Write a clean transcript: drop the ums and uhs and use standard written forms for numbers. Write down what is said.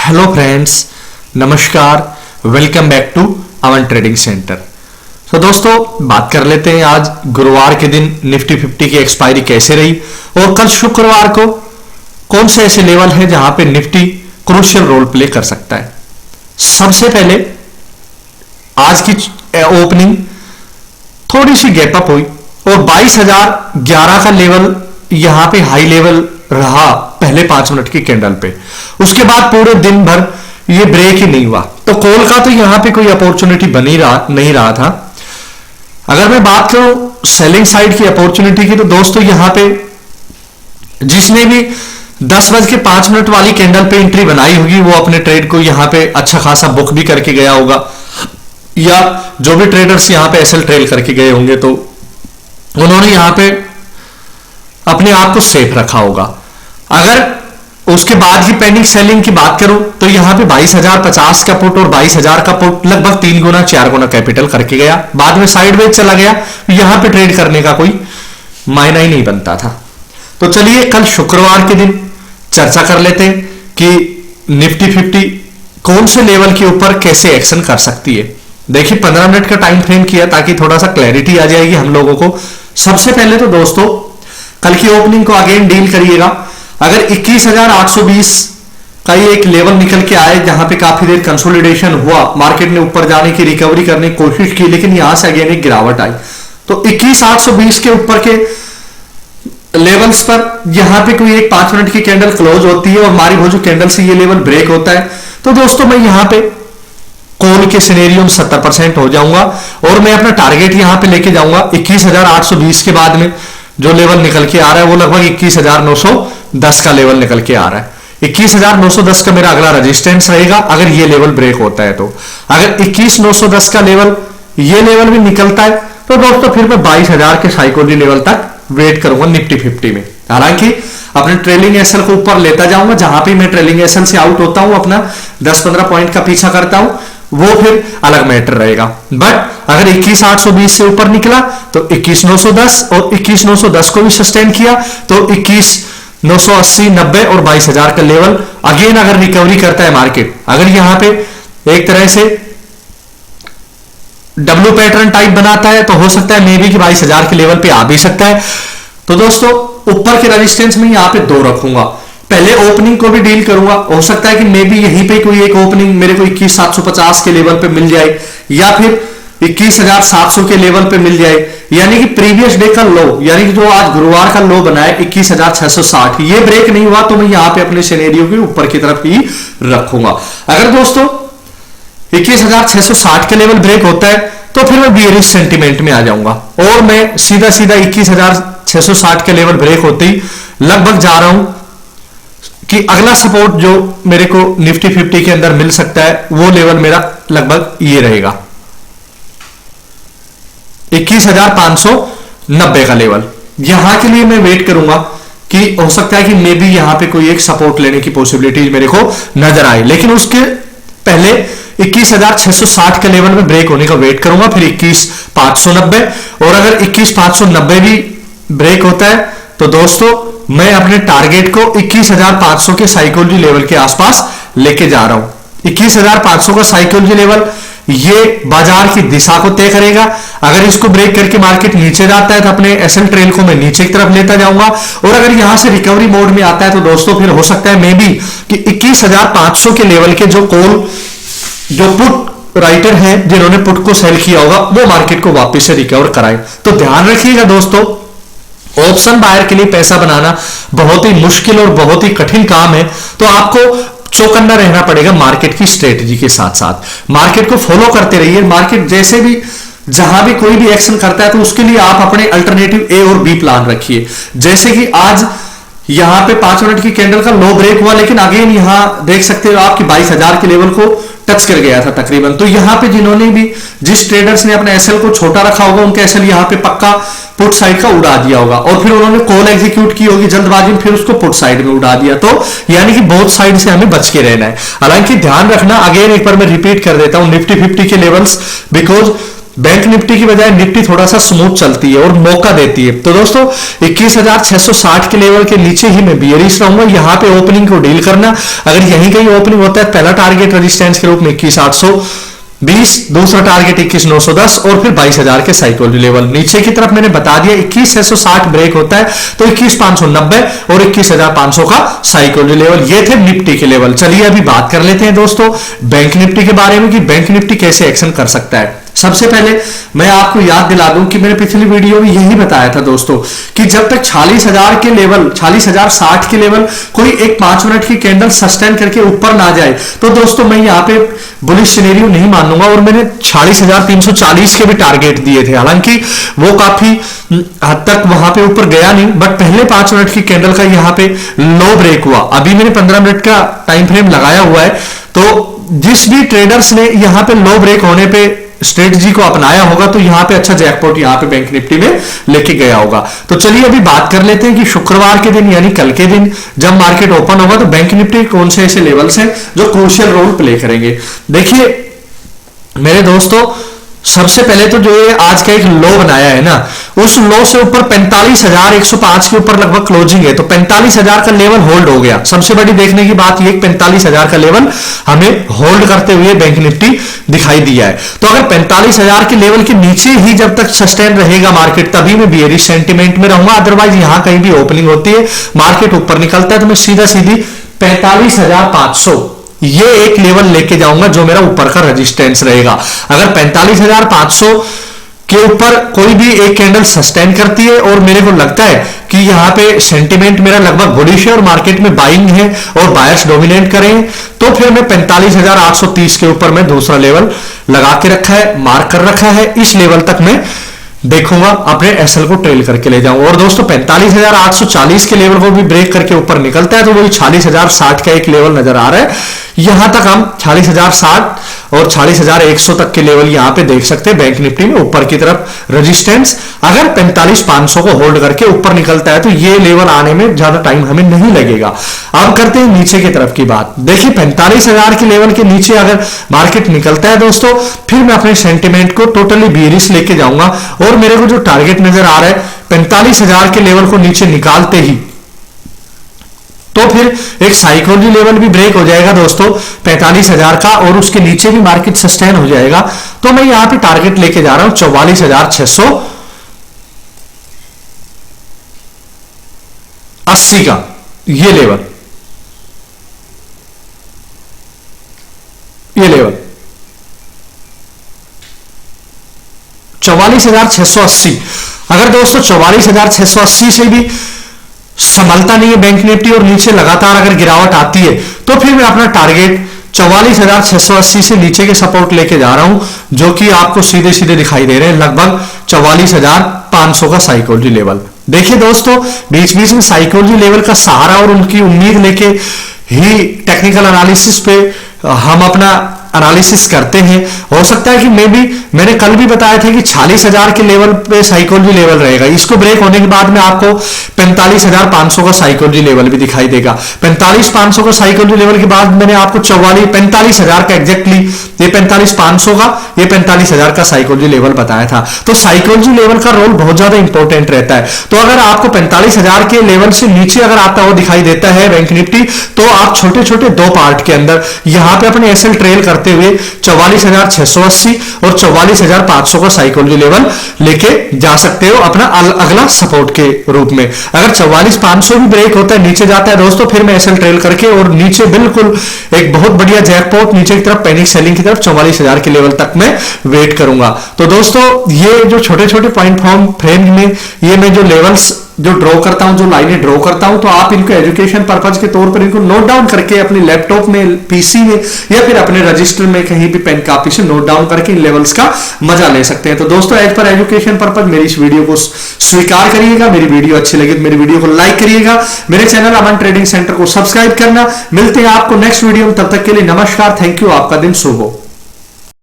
Hello friends, नमस्कार। Welcome back to अवन trading center. तो दोस्तों, बात कर लेते हैं आज गुरुवार के दिन निफ्टी 50 की एक्सपायरी कैसे रही और कल शुक्रवार को कौन से ऐसे लेवल हैं जहां पे निफ्टी क्रूशियल रोल प्ले कर सकता है। सबसे पहले आज की ओपनिंग थोड़ी सी गैप अप हुई और 22,011 का लेवल यहां पे हाई लेवल रहा पहले 5 मिनट की कैंडल पे। उसके बाद पूरे दिन भर ये ब्रेक ही नहीं हुआ, तो कॉल का तो यहां पे कोई अपॉर्चुनिटी नहीं रहा था। अगर मैं बात करूं सेलिंग साइड की अपॉर्चुनिटी की, तो दोस्तों यहां पे जिसने भी 10:05 वाली कैंडल पे एंट्री बनाई होगी वो अपने ट्रेड को यहां पे अच्छा खासा बुक भी करके गया होगा, या जो भी ट्रेडर्स यहां पे एसएल ट्रेल करके गए होंगे तो उन्होंने यहां पे अपने आप को सेफ रखा होगा। अगर उसके बाद की पेंडिंग सेलिंग की बात करूं तो यहां पे 22,050 का पुट और 22,000 का पुट लगभग 3 गुना 4 गुना कैपिटल करके गया, बाद में साइडवेज चला गया। यहां पे ट्रेड करने का कोई मायना ही नहीं बनता था। तो चलिए कल शुक्रवार के दिन चर्चा कर लेते हैं कि निफ्टी 50 कौन से लेवल के ऊपर कैसे एक्शन कर सकती है। देखिए 15 मिनट का टाइम फ्रेम किया ताकि थोड़ा सा क्लैरिटी आ जाएगी हम लोगों को। सबसे पहले तो दोस्तों कल की ओपनिंग को अगेन डील करिएगा। अगर 21,820 का ये एक लेवल निकल के आए जहां पे काफी देर कंसोलिडेशन हुआ, मार्केट ने ऊपर जाने की रिकवरी करने की कोशिश की, लेकिन यहां से अगेन एक गिरावट आई, तो 21,820 के ऊपर के लेवल्स पर यहां पे कोई एक 5 मिनट की कैंडल क्लोज होती है और हमारी वो जो कैंडल से ये लेवल ब्रेक होता है, तो दोस्तों मैं यहां पे कॉल के सिनेरियो में 70% हो जाऊंगा और मैं अपना टारगेट यहां पे लेके जाऊंगा 21,820 के बाद में जो लेवल निकल के आ रहा है वो लगभग 21,910 का लेवल निकल के आ रहा है। 21,910 का मेरा अगला रेजिस्टेंस रहेगा अगर ये लेवल ब्रेक होता है। तो अगर 21,910 का लेवल ये लेवल भी निकलता है तो दोस्तों फिर मैं 22,000 के साइकोलॉजी लेवल तक वेट करूंगा निफ्टी 50 में। हालांकि अपने ट्रेलिंग एसएल को ऊपर लेता जाऊंगा, जहां पे मैं ट्रेलिंग एसएल से आउट होता हूं, अपना 10-15 पॉइंट का पीछा करता हूं, वो फिर अलग मैटर रहेगा। बट अगर 21,820 से ऊपर निकला तो 21,910 और 21,910 को भी सस्टेन किया तो 21,980, 90 और 22,000 का लेवल अगेन अगर रिकवरी करता है मार्केट, अगर यहां पे एक तरह से डब्ल्यू पैटर्न टाइप बनाता है तो हो सकता है मे बी कि 22,000 के लेवल पे आ भी सकता है। तो दोस्तों ऊपर के रेजिस्टेंस में यहां पे 2 रखूंगा। पहले ओपनिंग को भी डील करूंगा, हो सकता है कि मे बी यहीं पे कोई एक ओपनिंग मेरे को 21,750 के लेवल पे मिल जाए या फिर 21,700 के लेवल पे मिल जाए, यानी कि प्रीवियस डे का लो, यानी कि जो आज गुरुवार का लो बना है 21,660, ये ब्रेक नहीं हुआ तो मैं यहां पे अपने सिनेरियो के ऊपर की तरफ ही रखूंगा। अगर दोस्तों 21,660 का लेवल ब्रेक होता है तो फिर मैं बियरिश सेंटीमेंट में आ जाऊंगा और मैं सीधा 21,660 के लेवल ब्रेक होते ही लगभग जा रहा हूं कि अगला सपोर्ट जो मेरे को निफ्टी 50 के अंदर मिल सकता है वो लेवल मेरा लगभग ये रहेगा 21,590 का लेवल। यहां के लिए मैं वेट करूंगा कि हो सकता है कि मे बी यहां पे कोई एक सपोर्ट लेने की पॉसिबिलिटी मेरे को नजर आए, लेकिन उसके पहले 21,660 के लेवल में ब्रेक होने का वेट करूंगा, फिर 21,590, और अगर 21,590 भी ब्रेक होता है तो दोस्तों मैं अपने टारगेट को 21,500 के साइकोलॉजी लेवल के आसपास लेके जा रहा हूं। 21,500 का साइकोलॉजी लेवल ये बाजार की दिशा को तय करेगा। अगर इसको ब्रेक करके मार्केट नीचे जाता है तो अपने एसएल ट्रेल को मैं नीचे की तरफ लेता जाऊंगा, और अगर यहां से रिकवरी मोड में आता है तो दोस्तों फिर हो सकता है मे बी कि 21,500 के लेवल के जो कॉल जो पुट राइटर हैं जिन्होंने पुट को सेल किया होगा वो मार्केट को वापस से रिकवर कराए। तो ध्यान रखिएगा दोस्तों, ऑप्शन बायर के लिए पैसा बनाना बहुत ही मुश्किल और बहुत ही कठिन काम है, तो आपको चौकन्ना रहना पड़ेगा मार्केट की स्ट्रेटजी के साथ साथ। मार्केट को फॉलो करते रहिए। मार्केट जैसे भी जहां भी कोई भी एक्शन करता है तो उसके लिए आप अपने अल्टरनेटिव ए और बी प्लान रखिए। जैसे कि आज यहां पे 5 मिनट की कैंडल का लो ब्रेक हुआ, लेकिन अगेन यहां देख सकते हो आपकी 22,000 के लेवल को टच कर गया था तकरीबन। तो यहां पे जिन्होंने भी जिस ट्रेडर्स ने अपना एसएल को छोटा रखा होगा उनका एसएल यहां पे पक्का पुट साइड का उड़ा दिया होगा, और फिर उन्होंने कॉल एग्जीक्यूट की होगी जल्दबाजी में, फिर उसको पुट साइड में उड़ा दिया। तो यानी कि बोथ साइड से हमें बच के रहना है। हालांकि ध्यान रखना, अगेन एक बार मैं रिपीट कर देता हूं, निफ्टी 50 के लेवल्स बिकॉज बैंक निफ्टी की बजाय निफ्टी थोड़ा सा स्मूथ चलती है और मौका देती है। तो दोस्तों 21,660 के लेवल के नीचे ही मैं बियरिश रहूंगा, यहां पे ओपनिंग को डील करना। अगर यहीं कहीं ओपनिंग होता है, पहला टारगेट रेजिस्टेंस के रूप में 21,820, दूसरा टारगेट 21,910 और फिर 22,000 के साइकोलॉजी लेवल। नीचे की तरफ मैंने बता दिया 21,660 ब्रेक होता है तो 21,590 और 21,500 का साइकोलॉजी लेवल। ये थे निफ्टी के लेवल। चलिए अभी बात कर लेते हैं दोस्तों बैंक निफ्टी के बारे में कि बैंक निफ्टी कैसे एक्शन कर सकता है। सबसे पहले मैं आपको याद दिला दूं कि मैंने पिछली वीडियो में यही बताया था दोस्तों कि जब तक 40,000 के लेवल 40,060 के लेवल कोई एक 5 मिनट की कैंडल सस्टेन करके ऊपर ना जाए तो दोस्तों मैं यहां पे बुलिश सिनेरियो नहीं मानूंगा। और मैंने 40,340 के भी टारगेट दिए थे, हालांकि वो काफी हद तक वहां पे ऊपर गया नहीं, बट पहले 5 मिनट की कैंडल का यहां पे लो ब्रेक हुआ। अभी मैंने 15 मिनट का टाइम फ्रेम लगाया हुआ है, तो जिस भी ट्रेडर्स ने यहां पे लो ब्रेक होने पे स्ट्रेटजी को अपनाया होगा तो यहां पे अच्छा जैकपॉट यहां पे बैंक निफ्टी में लेके गया होगा। तो चलिए अभी बात कर लेते हैं कि शुक्रवार के दिन यानी कल के दिन जब मार्केट ओपन होगा तो बैंक निफ्टी कौन से ऐसे लेवल्स हैं जो क्रूशियल रोल प्ले करेंगे। देखिए मेरे दोस्तों, सबसे पहले तो जो ये आज का एक लो बनाया है ना, उस लो से ऊपर 45,105 के ऊपर लगभग क्लोजिंग है, तो 45,000 का लेवल होल्ड हो गया। सबसे बड़ी देखने की बात ये 45,000 का लेवल हमें होल्ड करते हुए बैंक निफ्टी दिखाई दिया है। तो अगर 45,000 के लेवल के नीचे ही जब तक सस्टेन रहेगा मार्केट तभी मैं बियरिश सेंटीमेंट में रहूंगा। अदरवाइज यहां कहीं भी ओपनिंग होती है, मार्केट ऊपर निकलता है तो मैं सीधा सीधी 45,500 ये एक लेवल लेके जाऊंगा जो मेरा ऊपर का रेजिस्टेंस रहेगा। अगर 45,500 के ऊपर कोई भी एक कैंडल सस्टेन करती है और मेरे को लगता है कि यहां पे सेंटीमेंट मेरा लगभग बुलिश है और मार्केट में बाइंग है और बायर्स डोमिनेट करें, तो फिर मैं 45,830 के ऊपर मैं दूसरा लेवल लगा के रखा है, मार्क कर रखा है। इस लेवल तक मैं देखूंगा, अपने एसएल को ट्रेल करके ले जाऊं। और दोस्तों 45,840 के लेवल को भी ब्रेक करके ऊपर निकलता है तो वही 40,060 का एक लेवल नजर आ रहा है। यहां तक हम 40,060 और 40,100 तक के लेवल यहां पे देख सकते हैं बैंक निफ्टी में ऊपर की तरफ रेजिस्टेंस। अगर 45,500 को होल्ड करके ऊपर निकलता है तो ये लेवल आने में ज्यादा टाइम हमें नहीं लगेगा। अब करते हैं नीचे की तरफ की बात। देखिए 45,000 के लेवल के नीचे अगर मार्केट निकलता है दोस्तों, फिर मैं अपने सेंटीमेंट को टोटली बियरिश लेके जाऊंगा और मेरे को जो टारगेट नजर आ रहा है 45,000 के लेवल को नीचे निकालते ही तो फिर एक साइकोलॉजी लेवल भी ब्रेक हो जाएगा दोस्तों 45,000 का और उसके नीचे भी मार्केट सस्टेन हो जाएगा। तो मैं यहां पे टारगेट लेके जा रहा हूं 44,680 का ये लेवल, ये लेवल 44,680। अगर दोस्तों 44,680 से भी संभलता नहीं है बैंक निफ्टी और नीचे लगातार अगर गिरावट आती है तो फिर मैं अपना टारगेट 44,680 से नीचे के सपोर्ट लेके जा रहा हूं जो कि आपको सीधे सीधे दिखाई दे रहे हैं, लगभग 44,500 का साइकोलॉजी लेवल। देखिए दोस्तों बीच बीच में साइकोलॉजी लेवल का सहारा और उनकी उम्मीद लेके ही टेक्निकल एनालिसिस पे हम अपना एनालिसिस करते हैं। हो सकता है कि मैंने कल भी बताया था कि 40,000 के लेवल पे साइकोलॉजी लेवल रहेगा, इसको ब्रेक होने के बाद में आपको 45,500 का साइकोलॉजी लेवल भी दिखाई देगा। 45,500 का साइकोलॉजी लेवल के बाद मैंने आपको 45,000 का एग्जैक्टली ये 45,500 का ये 45,000 का साइकोलॉजी लेवल बताया था। तो साइकोलॉजी लेवल का रोल बहुत ज्यादा इंपॉर्टेंट रहता है। तो अगर आपको 45,000 के लेवल से नीचे अगर आता हुआ दिखाई देता है बैंक निफ्टी तो आप छोटे छोटे दो पार्ट के अंदर यहां पे अपने एसएल ट्रेल करते हुए 44,680 और 44,500 का साइकोलॉजी लेवल लेके जा सकते हो अपना अगला सपोर्ट के रूप में। अगर 44,500 भी ब्रेक होता है नीचे जाता है दोस्तों फिर मैं एसएल ट्रेल करके और नीचे बिल्कुल एक बहुत बढ़िया जैकपॉट नीचे की तरफ पैनिक सेलिंग की तरफ 44,000 के लेवल तक मैं वेट करूंगा। तो दोस्तों ये जो छोटे छोटे पॉइंट फॉर्म फ्रेम में ये मैं जो लेवल्स जो ड्रॉ करता हूं, जो लाइनें ड्रॉ करता हूं, तो आप इनको एजुकेशन पर्पज के तौर पर इनको नोट डाउन करके अपने लैपटॉप में, पीसी में या फिर अपने रजिस्टर में कहीं भी पेन कॉपी से नोट डाउन करके इन लेवल्स का मजा ले सकते हैं। तो दोस्तों एज पर एजुकेशन पर्पज मेरी इस वीडियो को स्वीकार करिएगा। मेरी वीडियो अच्छी लगी तो मेरी वीडियो को लाइक करिएगा, मेरे चैनल अमन ट्रेडिंग सेंटर को सब्सक्राइब करना। मिलते हैं आपको नेक्स्ट वीडियो में, तब तक के लिए नमस्कार, थैंक यू, आपका दिन शुभ हो।